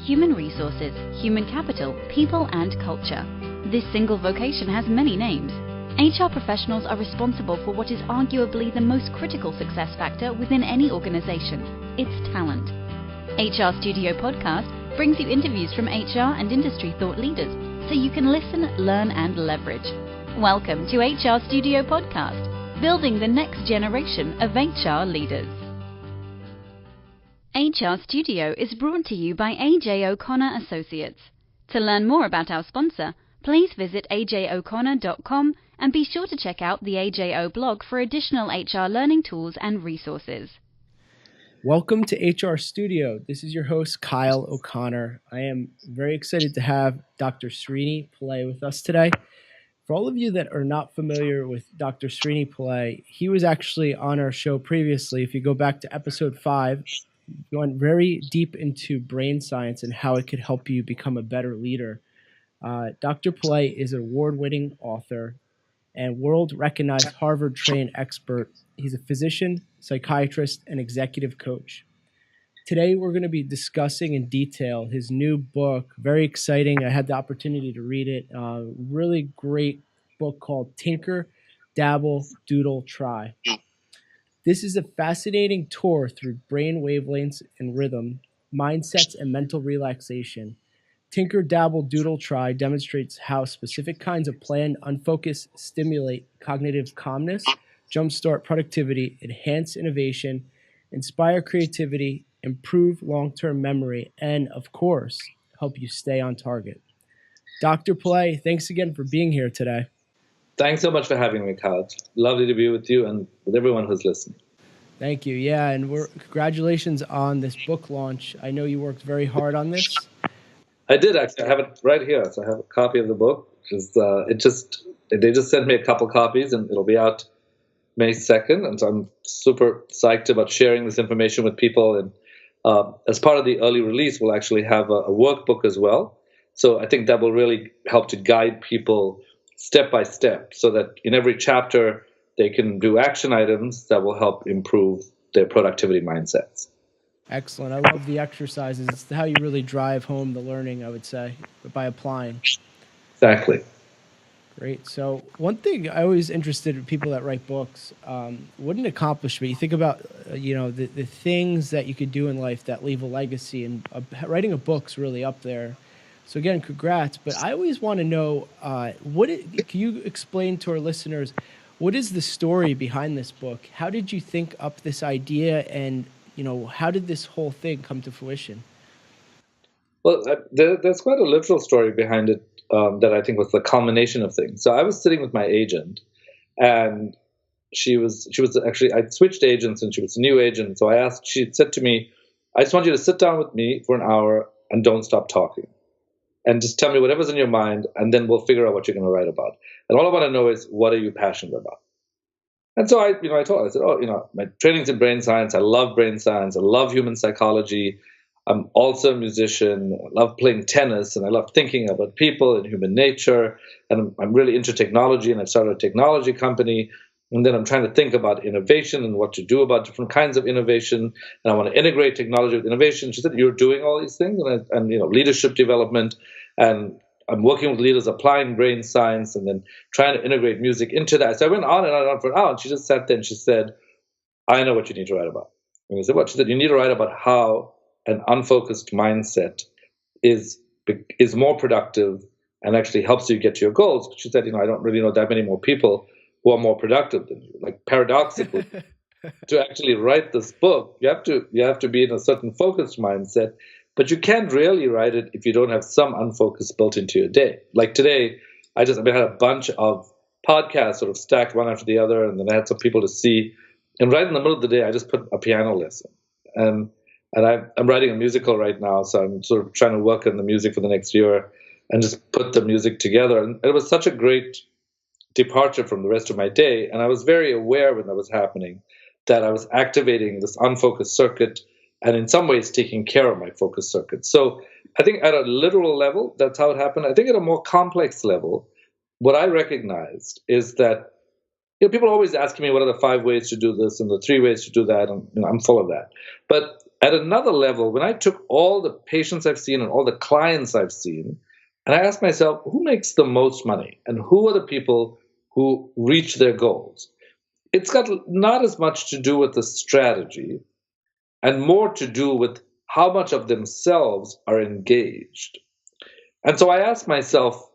human resources, human capital, people, and culture. This single vocation has many names. HR professionals are responsible for what is arguably the most critical success factor within any organization. It's talent. HR Studio Podcast brings you interviews from HR and industry thought leaders so you can listen, learn, and leverage. Welcome to HR Studio Podcast, building the next generation of HR leaders. HR Studio is brought to you by A.J. O'Connor Associates. To learn more about our sponsor, please visit ajoconnor.com and be sure to check out the AJO blog for additional HR learning tools and resources. Welcome to HR Studio. This is your host, Kyle O'Connor. I am very excited to have Dr. Srini Pillay with us today. For all of you that are not familiar with Dr. Srini Pillay, he was actually on our show previously. If you go back to episode 5, he went very deep into brain science and how it could help you become a better leader. Dr. Pillay is an award-winning author and world-recognized Harvard-trained expert. He's a physician, psychiatrist, and executive coach. Today, we're going to be discussing in detail his new book. Very exciting. I had the opportunity to read it. Really great book called Tinker, Dabble, Doodle, Try. This is a fascinating tour through brain wavelengths and rhythm, mindsets, and mental relaxation. Tinker, Dabble, Doodle, Try demonstrates how specific kinds of play and unfocused stimulate cognitive calmness, jumpstart productivity, enhance innovation, inspire creativity, improve long-term memory, and, of course, help you stay on target. Dr. Pillay, thanks again for being here today. Thanks so much for having me, Kyle. It's lovely to be with you and with everyone who's listening. Thank you. Yeah, and congratulations on this book launch. I know you worked very hard on this. I did, actually. I have it right here. So I have a copy of the book. They just sent me a couple copies, and it'll be out May 2nd. And so I'm super psyched about sharing this information with people. And as part of the early release, we'll actually have a workbook as well. So I think that will really help to guide people step by step so that in every chapter they can do action items that will help improve their productivity mindsets. Excellent. I love the exercises. It's how you really drive home the learning, I would say, by applying. Exactly. Great. So one thing I always interested in people that write books, what an accomplishment. You think about, the things that you could do in life that leave a legacy, and writing a book's really up there. So again, congrats. But I always want to know, can you explain to our listeners, what is the story behind this book? How did you think up this idea, and how did this whole thing come to fruition? Well, there's quite a literal story behind it that I think was the culmination of things. So I was sitting with my agent, and she was actually, I'd switched agents, and she was a new agent. So she said to me, I just want you to sit down with me for an hour and don't stop talking. And just tell me whatever's in your mind, and then we'll figure out what you're going to write about. And all I want to know is, what are you passionate about? And so I told her, I said, my training's in brain science. I love brain science. I love human psychology. I'm also a musician. I love playing tennis, and I love thinking about people and human nature. And I'm really into technology, and I've started a technology company. And then I'm trying to think about innovation and what to do about different kinds of innovation. And I want to integrate technology with innovation. She said, you're doing all these things, and leadership development. And I'm working with leaders applying brain science and then trying to integrate music into that. So I went on and on and on for an hour, and she just sat there and she said, I know what you need to write about. And I said, what? She said, you need to write about how an unfocused mindset is more productive and actually helps you get to your goals. She said, I don't really know that many more people who are more productive than you. Like, paradoxically, to actually write this book, you have to be in a certain focused mindset. But you can't really write it if you don't have some unfocus built into your day. Like today, I had a bunch of podcasts sort of stacked one after the other, and then I had some people to see. And right in the middle of the day, I just put a piano lesson. And I'm writing a musical right now, so I'm sort of trying to work on the music for the next year and just put the music together. And it was such a great departure from the rest of my day. And I was very aware when that was happening that I was activating this unfocused circuit, and in some ways taking care of my focus circuit. So I think at a literal level, that's how it happened. I think at a more complex level, what I recognized is that people always ask me, what are the 5 ways to do this and the 3 ways to do that? And I'm full of that. But at another level, when I took all the patients I've seen and all the clients I've seen, and I asked myself, who makes the most money and who are the people who reach their goals? It's got not as much to do with the strategy and more to do with how much of themselves are engaged. And so I asked myself,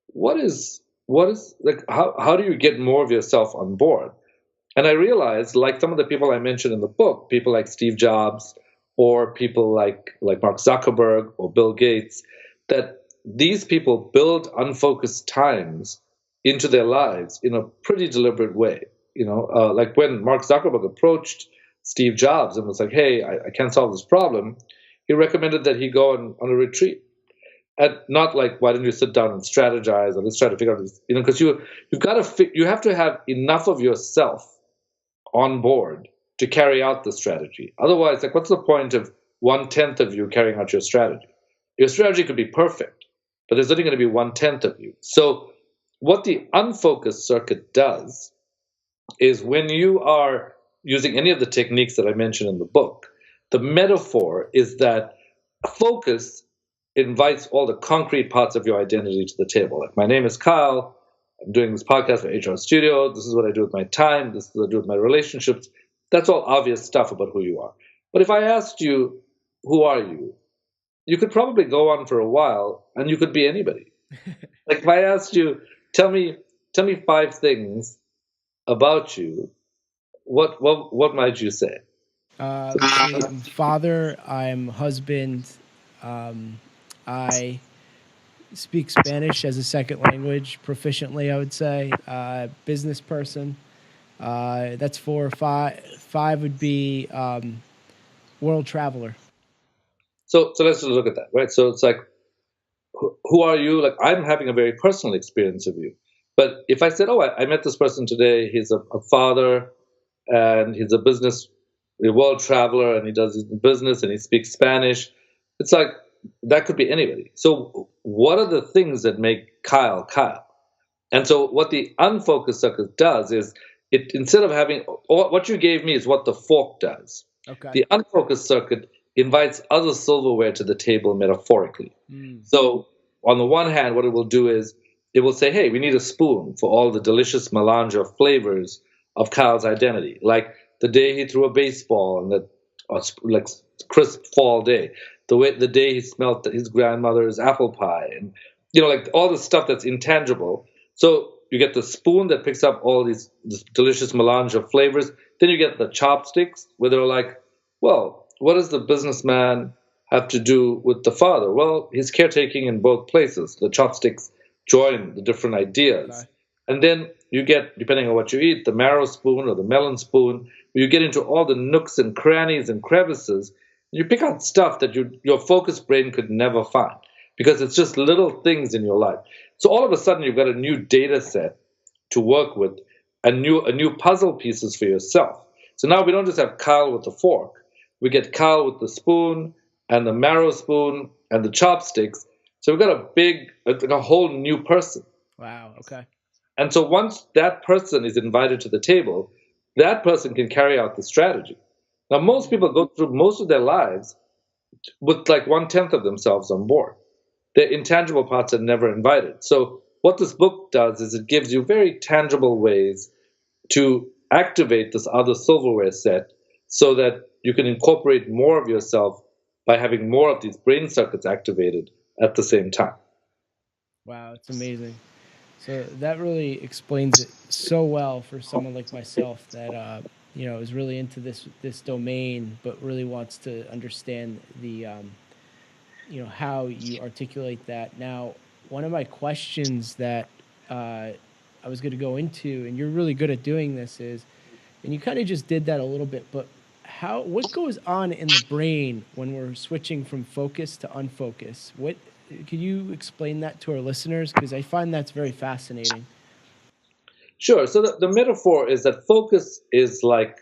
what is like how do you get more of yourself on board? And I realized, like some of the people I mentioned in the book, people like Steve Jobs or people like Mark Zuckerberg or Bill Gates, that these people build unfocused times into their lives in a pretty deliberate way. Like when Mark Zuckerberg approached Steve Jobs and was like, "Hey, I can't solve this problem," he recommended that he go on a retreat. And not like, why don't you sit down and strategize or let's try to figure out this, because you have to have enough of yourself on board to carry out the strategy. Otherwise, like, what's the point of 1/10 of you carrying out your strategy? Your strategy could be perfect, but there's only going to be 1/10 of you. So what the unfocused circuit does is when you are using any of the techniques that I mentioned in the book, the metaphor is that focus invites all the concrete parts of your identity to the table. Like, my name is Kyle. I'm doing this podcast for HR Studio. This is what I do with my time. This is what I do with my relationships. That's all obvious stuff about who you are. But if I asked you, who are you? You could probably go on for a while and you could be anybody. Like, if I asked you, tell me 5 things about you, what might you say? I'm father. I'm husband. I speak Spanish as a second language proficiently, I would say. Business person. That's 4. 5 would be world traveler. So let's just look at that, right? So it's like, who are you? Like, I'm having a very personal experience of you. But if I said, oh, I met this person today, he's a father and he's a world traveler, and he does his business and he speaks Spanish, it's like, that could be anybody. So what are the things that make Kyle Kyle? And so what the unfocused circuit does is, it, instead of having, what you gave me is what the fork does. Okay. The unfocused circuit invites other silverware to the table metaphorically. So on the one hand, what it will do is it will say, hey, we need a spoon for all the delicious melange of flavors of Kyle's identity. Like the day he threw a baseball and like crisp fall day, the day he smelt his grandmother's apple pie, and like all the stuff that's intangible. So you get the spoon that picks up all this delicious melange of flavors. Then you get the chopsticks, where they're like, well, what does the businessman have to do with the father? Well, he's caretaking in both places. The chopsticks join the different ideas. Okay. And then you get, depending on what you eat, the marrow spoon or the melon spoon, where you get into all the nooks and crannies and crevices. You pick out stuff that your focused brain could never find, because it's just little things in your life. So all of a sudden, you've got a new data set to work with, a new puzzle pieces for yourself. So now we don't just have Kyle with the fork. We get Kyle with the spoon and the marrow spoon and the chopsticks. So we've got a whole new person. Wow. Okay. And so once that person is invited to the table, that person can carry out the strategy. Now, most people go through most of their lives with like 1/10 of themselves on board. Their intangible parts are never invited. So what this book does is it gives you very tangible ways to activate this other silverware set so that you can incorporate more of yourself by having more of these brain circuits activated at the same time. Wow, it's amazing. So that really explains it so well for someone like myself that is really into this domain, but really wants to understand the how you articulate that. Now, one of my questions that I was going to go into, and you're really good at doing this, is, and you kind of just did that a little bit, but what goes on in the brain when we're switching from focus to unfocus? Could you explain that to our listeners? Because I find that's very fascinating. Sure. So the metaphor is that focus is like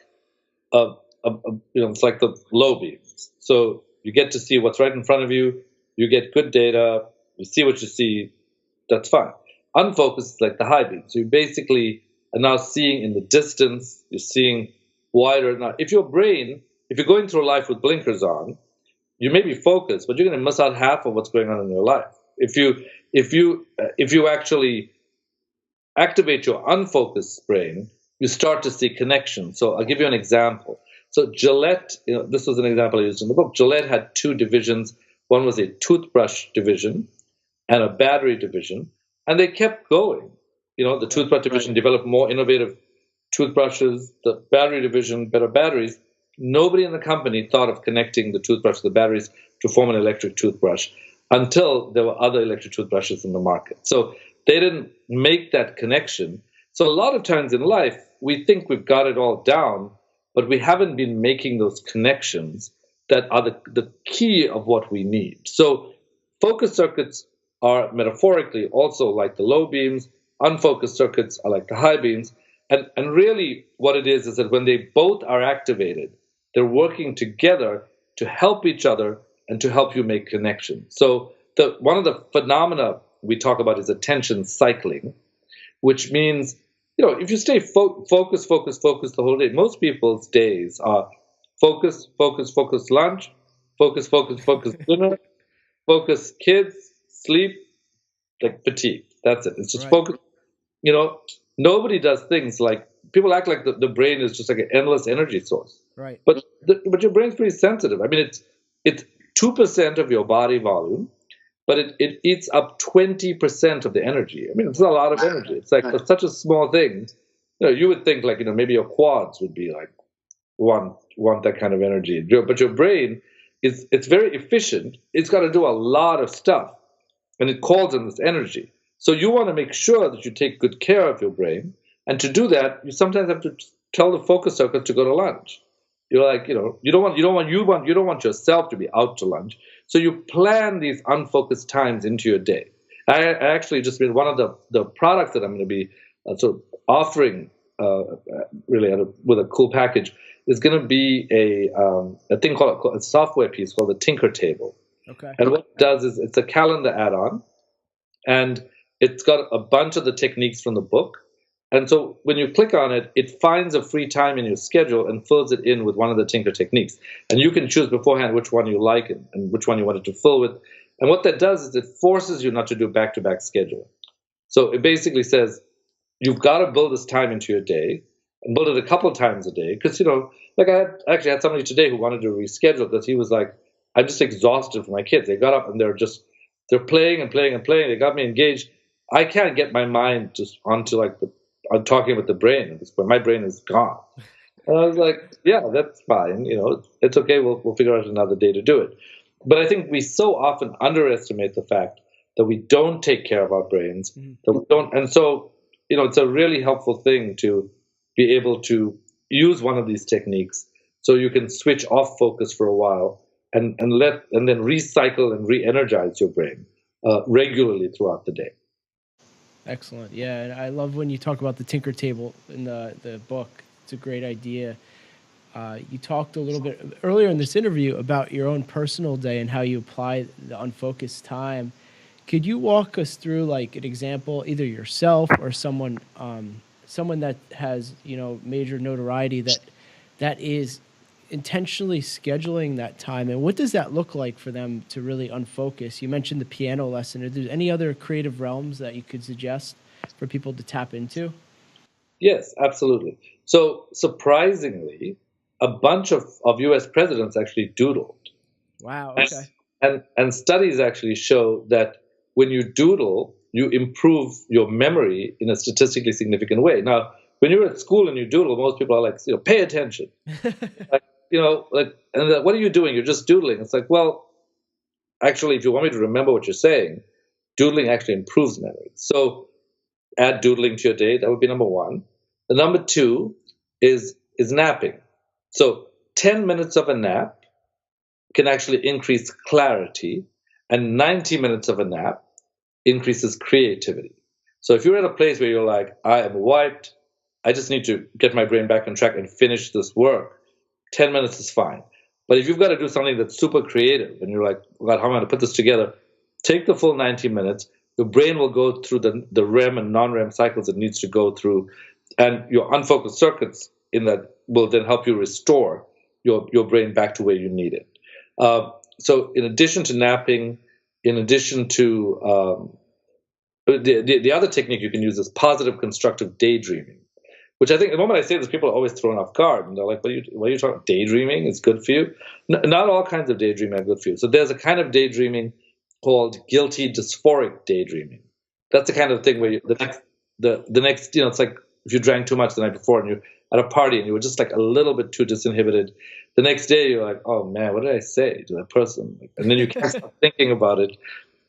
it's like the low beams. So you get to see what's right in front of you. You get good data. You see what you see. That's fine. Unfocused is like the high beam. So you basically are now seeing in the distance. You're seeing wider. Now, if your brain if you're going through life with blinkers on, you may be focused, but you're going to miss out half of what's going on in your life. If you actually activate your unfocused brain, you start to see connections. So I'll give you an example. So Gillette, this was an example I used in the book. Gillette had two divisions. One was a toothbrush division and a battery division, and they kept going. The toothbrush division developed more innovative toothbrushes, the battery division, better batteries. Nobody in the company thought of connecting the toothbrush to the batteries to form an electric toothbrush until there were other electric toothbrushes in the market. So they didn't make that connection. So a lot of times in life, we think we've got it all down, but we haven't been making those connections that are the key of what we need. So focus circuits are metaphorically also like the low beams. Unfocused circuits are like the high beams. And really what it is that when they both are activated, they're working together to help each other and to help you make connections. So one of the phenomena we talk about is attention cycling, which means, if you stay focused the whole day, most people's days are focus, lunch, focus, dinner, focus, kids, sleep, like fatigue. That's it. It's just right. Focus. Nobody does things like, people act like the brain is just like an endless energy source. Right. But your brain's pretty sensitive. I mean, it's 2% of your body volume, but it eats up 20% of the energy. I mean, it's a lot of energy. It's like for such a small thing, you would think like, maybe your quads would be like want that kind of energy. But your brain it's very efficient. It's got to do a lot of stuff, and it calls in this energy. So you want to make sure that you take good care of your brain, and to do that, you sometimes have to tell the focus circuit to go to lunch. You're like, you don't want yourself to be out to lunch. So you plan these unfocused times into your day. I actually just made one of the products that I'm going to be sort of offering with a cool package is going to be a thing called a software piece called the Tinker Table. Okay. And what it does is it's a calendar add-on, and it's got a bunch of the techniques from the book. And so when you click on it, it finds a free time in your schedule and fills it in with one of the Tinker techniques. And you can choose beforehand which one you like and which one you want it to fill with. And what that does is it forces you not to do back-to-back scheduling. So it basically says, you've got to build this time into your day and build it a couple times a day. Because, like I had somebody today who wanted to reschedule because he was like, I'm just exhausted from my kids. They got up and they're playing and playing and playing. They got me engaged. I can't get my mind just onto I'm talking with the brain at this point. My brain is gone. And I was like, yeah, that's fine. It's okay. We'll figure out another day to do it. But I think we so often underestimate the fact that we don't take care of our brains, that we don't. And so, it's a really helpful thing to be able to use one of these techniques so you can switch off focus for a while and then recycle and re-energize your brain regularly throughout the day. Excellent. Yeah, and I love when you talk about the Tinker Table in the book. It's a great idea. You talked a little bit earlier in this interview about your own personal day and how you apply the unfocused time. Could you walk us through like an example, either yourself or someone that has major notoriety that is intentionally scheduling that time, and what does that look like for them to really unfocus? You mentioned the piano lesson. Are there any other creative realms that you could suggest for people to tap into? Yes, absolutely. So surprisingly, a bunch of US presidents actually doodled. Wow. Okay. And studies actually show that when you doodle, you improve your memory in a statistically significant way. Now, when you're at school and you doodle, most people are like, pay attention. What are you doing? You're just doodling. It's like, well, actually, if you want me to remember what you're saying, doodling actually improves memory. So add doodling to your day. That would be number one. The number two is napping. So 10 minutes of a nap can actually increase clarity, and 90 minutes of a nap increases creativity. So if you're at a place where you're like, I am wiped, I just need to get my brain back on track and finish this work, 10 minutes is fine. But if you've got to do something that's super creative and you're like, God, how am I going to put this together? Take the full 90 minutes. Your brain will go through the REM and non-REM cycles it needs to go through. And your unfocused circuits in that will then help you restore your brain back to where you need it. So in addition to napping, in addition to the other technique you can use is positive constructive daydreaming, which I think the moment I say this, people are always thrown off guard, and they're like, what are you talking? Daydreaming is good for you? Not all kinds of daydreaming are good for you. So there's a kind of daydreaming called guilty dysphoric daydreaming. That's the kind of thing where the next, it's like if you drank too much the night before and you're at a party and you were just like a little bit too disinhibited. The next day you're like, oh man, what did I say to that person? And then you can't stop thinking about it.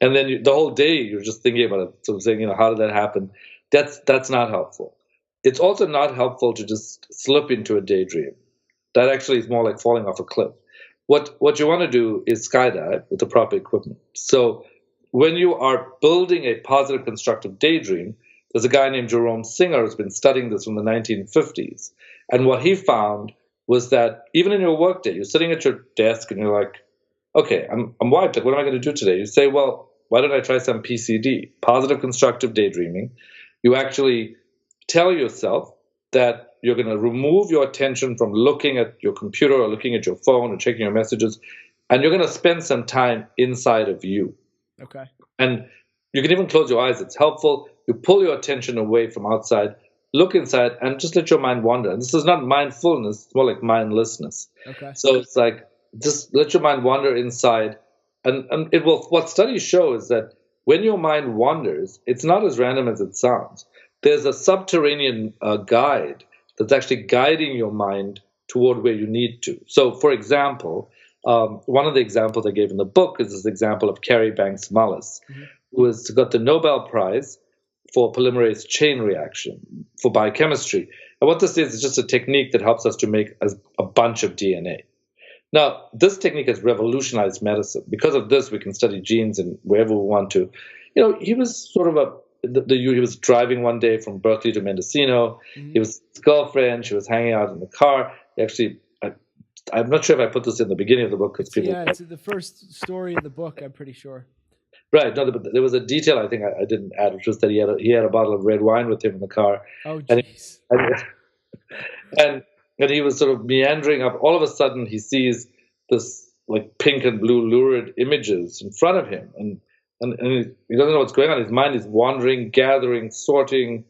And then the whole day you're just thinking about it. So saying, how did that happen? That's not helpful. It's also not helpful to just slip into a daydream. That actually is more like falling off a cliff. What you want to do is skydive with the proper equipment. So when you are building a positive constructive daydream, there's a guy named Jerome Singer who's been studying this from the 1950s. And what he found was that even in your workday, you're sitting at your desk and you're like, okay, I'm wiped. Like, what am I going to do today? You say, well, why don't I try some PCD, positive constructive daydreaming? You actually tell yourself that you're going to remove your attention from looking at your computer or looking at your phone or checking your messages, and you're going to spend some time inside of you. Okay. And you can even close your eyes. It's helpful. You pull your attention away from outside, look inside, and just let your mind wander. And this is not mindfulness. It's more like mindlessness. Okay. So it's like just let your mind wander inside. And it will. What studies show is that when your mind wanders, it's not as random as it sounds. There's a subterranean guide that's actually guiding your mind toward where you need to. So, for example, one of the examples I gave in the book is this example of Carrie Banks Mullis, who has got the Nobel Prize for polymerase chain reaction for biochemistry. And what this is just a technique that helps us to make a bunch of DNA. Now, this technique has revolutionized medicine. Because of this, we can study genes and wherever we want to. He was sort of he was driving one day from Berkeley to Mendocino. He was his girlfriend. She was hanging out in the car. Actually, I'm not sure if I put this in the beginning of the book because people. Yeah, it's the first story of the book. I'm pretty sure. Right. No, but there was a detail I think I didn't add, which was that he had a bottle of red wine with him in the car. Oh, jeez. And he was sort of meandering up. All of a sudden, he sees this like pink and blue lurid images in front of him, and he doesn't know what's going on. His mind is wandering, gathering, sorting,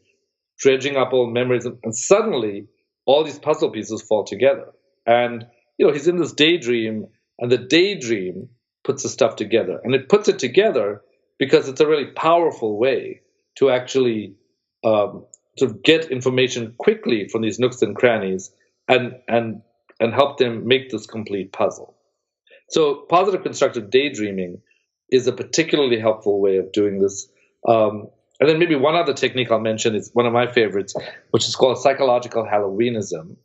dredging up old memories, and suddenly all these puzzle pieces fall together. And he's in this daydream, and the daydream puts the stuff together, and it puts it together because it's a really powerful way to actually to get information quickly from these nooks and crannies, and help them make this complete puzzle. So positive constructive daydreaming is a particularly helpful way of doing this. And then maybe one other technique I'll mention is one of my favorites, which is called psychological Halloweenism,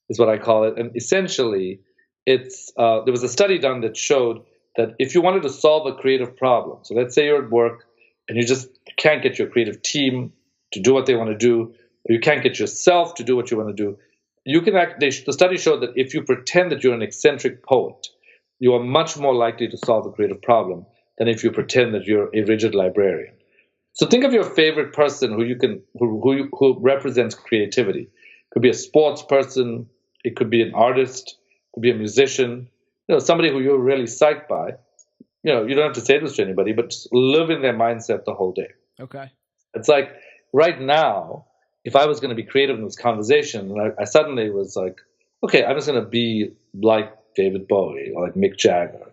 is what I call it. And essentially, it's there was a study done that showed that if you wanted to solve a creative problem, so let's say you're at work and you just can't get your creative team to do what they want to do, or you can't get yourself to do what you want to do, you can the study showed that if you pretend that you're an eccentric poet, you are much more likely to solve a creative problem than if you pretend that you're a rigid librarian. So think of your favorite person who represents creativity. It could be a sports person, it could be an artist, it could be a musician, somebody who you're really psyched by. You don't have to say this to anybody, but just live in their mindset the whole day. Okay. It's like right now, if I was going to be creative in this conversation, and I suddenly was like, okay, I'm just going to be like David Bowie or like Mick Jagger.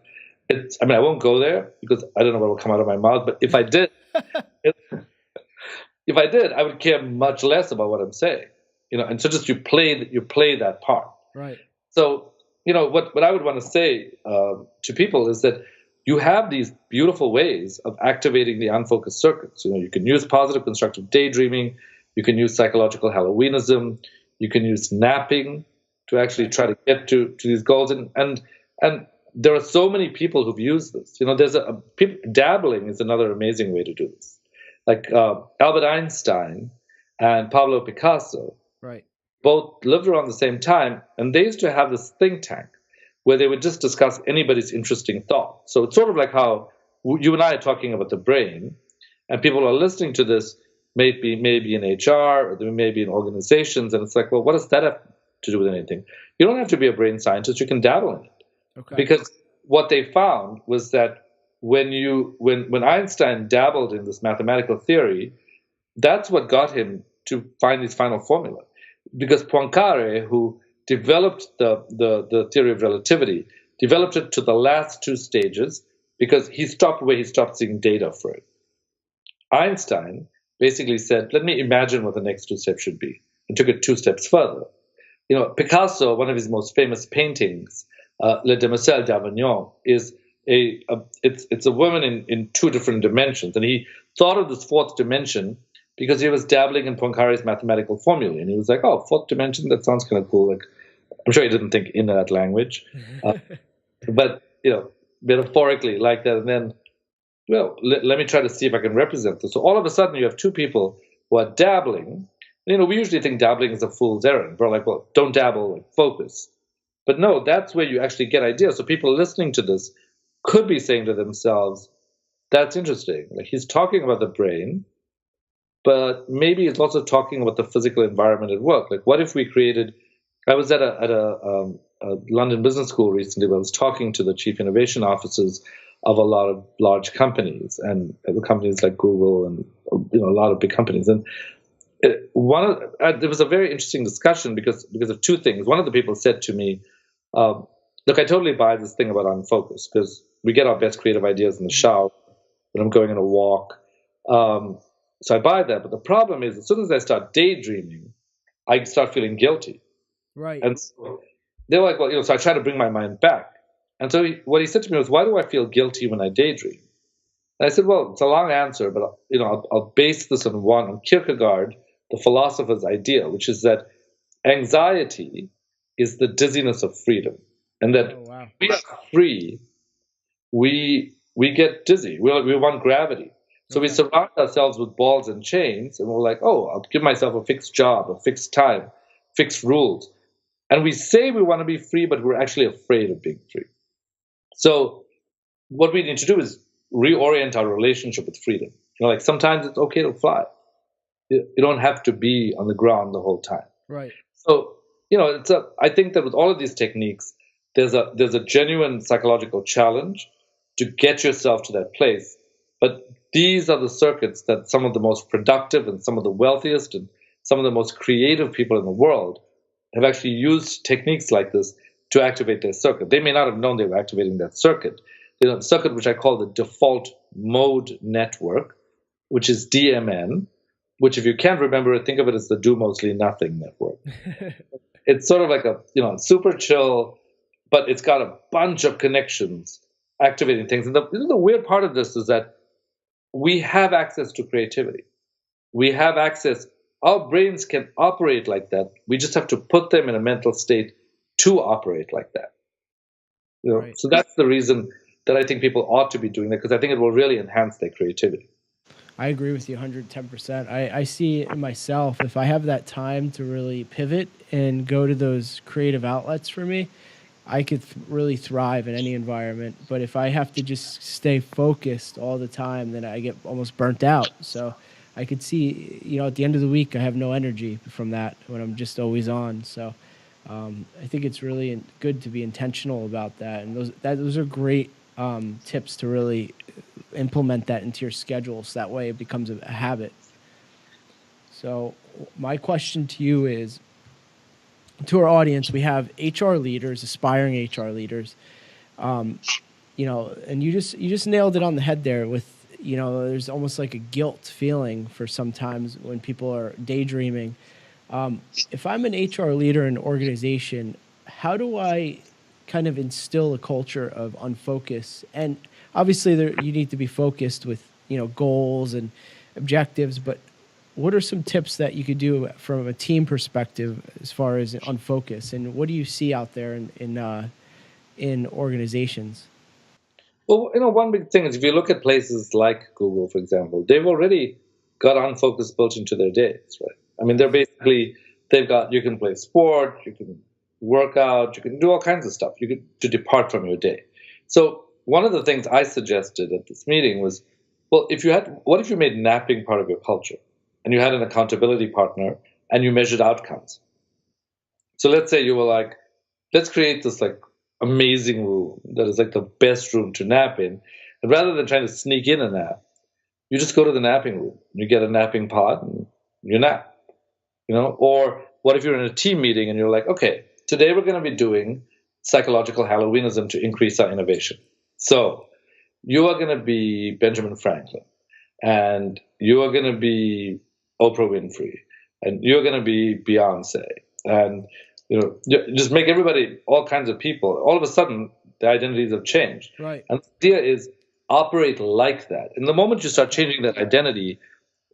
I won't go there because I don't know what will come out of my mouth. But if I did, I would care much less about what I'm saying. And so just you play that part. Right. So what I would want to say to people is that you have these beautiful ways of activating the unfocused circuits. You can use positive constructive daydreaming. You can use psychological Halloweenism. You can use napping to actually try to get to these goals. And there are so many people who've used this. Dabbling is another amazing way to do this. Like Albert Einstein and Pablo Picasso, right, both lived around the same time, and they used to have this think tank where they would just discuss anybody's interesting thought. So it's sort of like how you and I are talking about the brain, and people are listening to this maybe in HR, or they may be in organizations, and it's like, well, what does that have to do with anything. You don't have to be a brain scientist. You can dabble in it. Okay. Because what they found was that when Einstein dabbled in this mathematical theory, that's what got him to find his final formula. Because Poincaré, who developed the theory of relativity, developed it to the last two stages because he stopped where he stopped seeing data for it. Einstein basically said, let me imagine what the next two steps should be, and took it two steps further. Picasso, one of his most famous paintings, Le Demoiselle d'Avignon, is it's a woman in two different dimensions. And he thought of this fourth dimension because he was dabbling in Poincaré's mathematical formula. And he was like, oh, fourth dimension, that sounds kind of cool. Like, I'm sure he didn't think in that language. But, metaphorically like that. And then, let me try to see if I can represent this. So all of a sudden you have two people who are dabbling. We usually think dabbling is a fool's errand. We're like, well, don't dabble, like, focus. But no, that's where you actually get ideas. So people listening to this could be saying to themselves, that's interesting. Like, he's talking about the brain, but maybe he's also talking about the physical environment at work. Like, what if we created... I was at a London Business School recently where I was talking to the chief innovation officers of a lot of large companies, and companies like Google and a lot of big companies. And there was a very interesting discussion because of two things. One of the people said to me, look, I totally buy this thing about unfocused because we get our best creative ideas in the shower when I'm going on a walk. So I buy that. But the problem is, as soon as I start daydreaming, I start feeling guilty. Right. And so they're like, well, so I try to bring my mind back. And so what he said to me was, why do I feel guilty when I daydream? And I said, well, it's a long answer, but I'll base this on Kierkegaard, the philosopher's idea, which is that anxiety is the dizziness of freedom. And that we are free, we get dizzy. We want gravity. So we surround ourselves with balls and chains, and we're like, oh, I'll give myself a fixed job, a fixed time, fixed rules. And we say we want to be free, but we're actually afraid of being free. So what we need to do is reorient our relationship with freedom. Like, sometimes it's okay to fly. You don't have to be on the ground the whole time. Right. So, I think that with all of these techniques, there's a genuine psychological challenge to get yourself to that place. But these are the circuits that some of the most productive and some of the wealthiest and some of the most creative people in the world have actually used techniques like this to activate their circuit. They may not have known they were activating that circuit. The circuit which I call the default mode network, which is DMN, which, if you can't remember it, think of it as the do mostly nothing network. It's sort of like a super chill, but it's got a bunch of connections activating things. And the weird part of this is that we have access to creativity. We have access. Our brains can operate like that. We just have to put them in a mental state to operate like that. Right. So that's the reason that I think people ought to be doing that, because I think it will really enhance their creativity. I agree with you 110%. I see it in myself. If I have that time to really pivot and go to those creative outlets for me, I could really thrive in any environment. But if I have to just stay focused all the time, then I get almost burnt out. So I could see, at the end of the week, I have no energy from that when I'm just always on. So I think it's really good to be intentional about that. And those are great tips to really implement that into your schedule, so that way it becomes a habit. So my question to you is, to our audience, we have HR leaders, aspiring HR leaders, and you just nailed it on the head there with, there's almost like a guilt feeling for sometimes when people are daydreaming. If I'm an HR leader in an organization, how do I kind of instill a culture of unfocus? And obviously you need to be focused with, goals and objectives, but what are some tips that you could do from a team perspective as far as unfocus? And what do you see out there in organizations? Well, one big thing is, if you look at places like Google, for example, they've already got unfocus built into their days, right? I mean, you can play sport, you can work out, you can do all kinds of stuff. To depart from your day. So one of the things I suggested at this meeting was, well, what if you made napping part of your culture, and you had an accountability partner, and you measured outcomes? So let's say you were like, let's create this like amazing room that is like the best room to nap in. And rather than trying to sneak in a nap, you just go to the napping room. You get a napping pod and you nap. Or what if you're in a team meeting and you're like, okay, today we're going to be doing psychological Halloweenism to increase our innovation. So you are going to be Benjamin Franklin, and you are going to be Oprah Winfrey, and you're going to be Beyonce, and just make everybody all kinds of people. All of a sudden, the identities have changed. Right. And the idea is operate like that. And the moment you start changing that identity,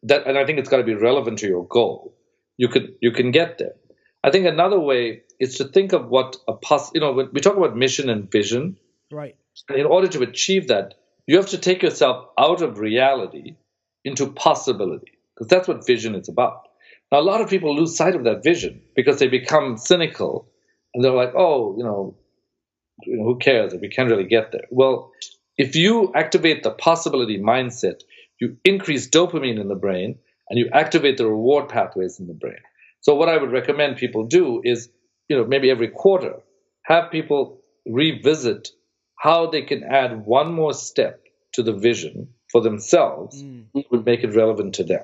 and I think it's got to be relevant to your goal, you can get there. I think another way is to think of what when we talk about mission and vision. Right. In order to achieve that, you have to take yourself out of reality into possibility, because that's what vision is about. Now, a lot of people lose sight of that vision because they become cynical, and they're like, "Oh, who cares if we can't really get there?" Well, if you activate the possibility mindset, you increase dopamine in the brain, and you activate the reward pathways in the brain. So, what I would recommend people do is, maybe every quarter, have people revisit how they can add one more step to the vision for themselves, would make it relevant to them.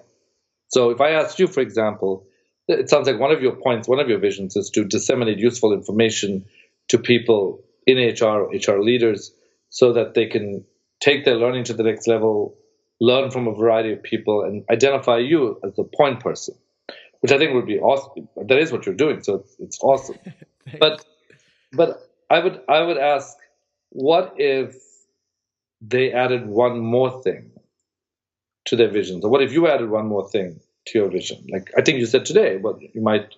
So if I asked you, for example, it sounds like one of your points, one of your visions is to disseminate useful information to people in HR, HR leaders, so that they can take their learning to the next level, learn from a variety of people, and identify you as the point person, which I think would be awesome. That is what you're doing, so it's awesome. but I would ask, what if they added one more thing to their vision? So what if you added one more thing to your vision? Like I think you said today, well, you might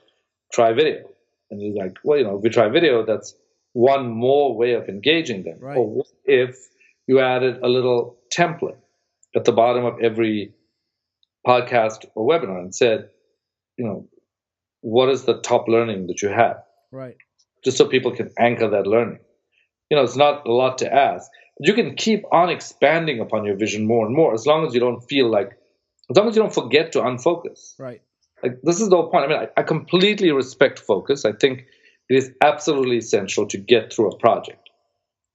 try video. And you're like, well, if we try video, that's one more way of engaging them. Right. Or what if you added a little template at the bottom of every podcast or webinar and said, what is the top learning that you have? Right. Just so people can anchor that learning. It's not a lot to ask. But you can keep on expanding upon your vision more and more, as long as you don't forget to unfocus. Right. Like, this is the whole point. I mean, I completely respect focus. I think it is absolutely essential to get through a project.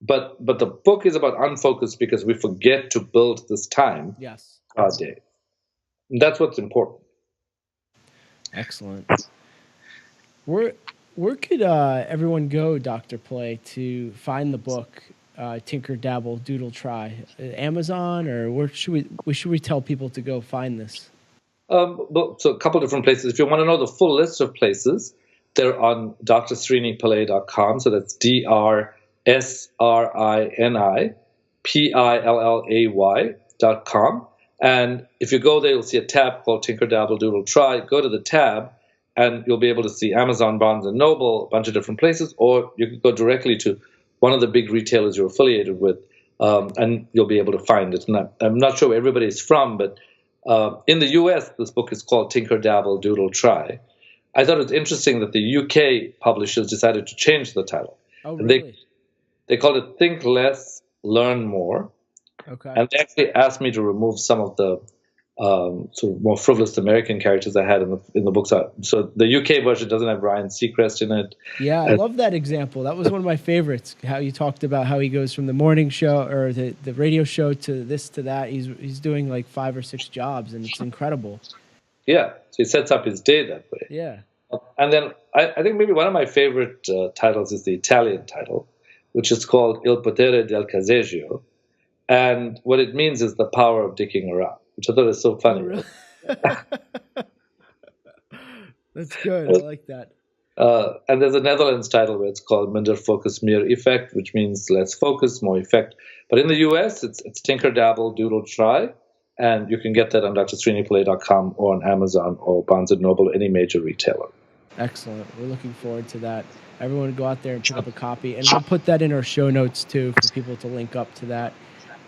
But the book is about unfocus because we forget to build this time our day. And that's what's important. Excellent. Where could everyone go, Dr. Pillay, to find the book, Tinker, Dabble, Doodle, Try? Amazon, or where should we tell people to go find this? So a couple different places. If you want to know the full list of places, they're on drsrinipillay.com. So that's DRSRINIPILLAY.com. And if you go there, you'll see a tab called Tinker, Dabble, Doodle, Try. Go to the tab, and you'll be able to see Amazon, Barnes & Noble, a bunch of different places, or you can go directly to one of the big retailers you're affiliated with, and you'll be able to find it. And I'm not sure where everybody is from, but in the US, this book is called Tinker, Dabble, Doodle, Try. I thought it was interesting that the UK publishers decided to change the title. Oh, really? And they called it Think Less, Learn More. Okay. And they actually asked me to remove some of the sort of more frivolous American characters I had in the books. So the UK version doesn't have Ryan Seacrest in it. Yeah, I love that example. That was one of my favorites. How you talked about how he goes from the morning show or the radio show to this to that. He's doing like 5 or 6 jobs, and it's incredible. Yeah, so he sets up his day that way. Yeah. And then I think maybe one of my favorite titles is the Italian title, which is called Il potere del caseggio. And what it means is the power of dicking around, which I thought is so funny. Oh, really? That's good. I like that. And there's a Netherlands title where it's called Minder Focus Meer Effect, which means less focus, more effect. But in the US, it's Tinker, Dabble, Doodle, Try. And you can get that on drsrinipillay.com or on Amazon or Barnes & Noble, any major retailer. Excellent. We're looking forward to that. Everyone go out there and pick up a copy. And we'll put that in our show notes, too, for people to link up to that.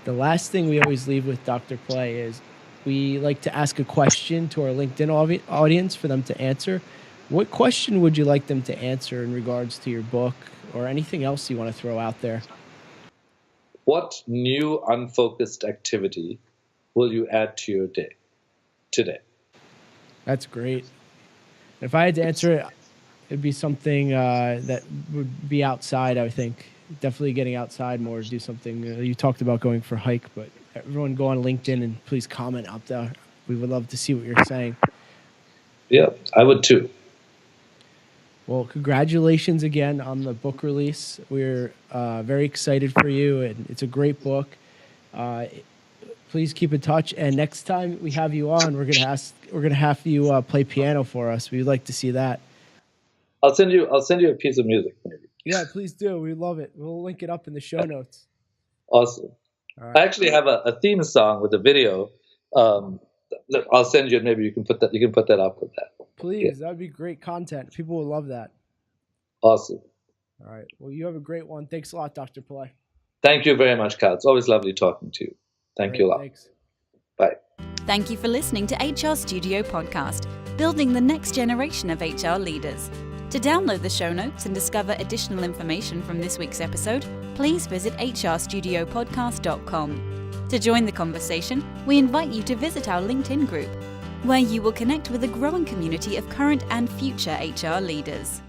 The last thing we always leave with Dr. Pillay is we like to ask a question to our LinkedIn audience for them to answer. What question would you like them to answer in regards to your book or anything else you want to throw out there? What new unfocused activity will you add to your day today? That's great. If I had to answer it, it'd be something that would be outside, I think. Definitely getting outside more, do something. You talked about going for a hike, but everyone go on LinkedIn and please comment up there. We would love to see what you're saying. Yeah, I would too. Well, congratulations again on the book release. We're very excited for you, and it's a great book. Please keep in touch, and next time we have you on, we're gonna have you play piano for us. We'd like to see that. I'll send you a piece of music, maybe. Yeah, please do. We love it. We'll link it up in the show notes. Awesome. Right. I actually have a theme song with a video. I'll send you, and maybe you can put that up with that. Please, that would be great content. People will love that. Awesome. All right. Well, you have a great one. Thanks a lot, Dr. Pillay. Thank you very much, Kyle. It's always lovely talking to you. Thank you a lot. Thanks. Bye. Thank you for listening to HR Studio Podcast, building the next generation of HR leaders. To download the show notes and discover additional information from this week's episode, please visit hrstudiopodcast.com. To join the conversation, we invite you to visit our LinkedIn group, where you will connect with a growing community of current and future HR leaders.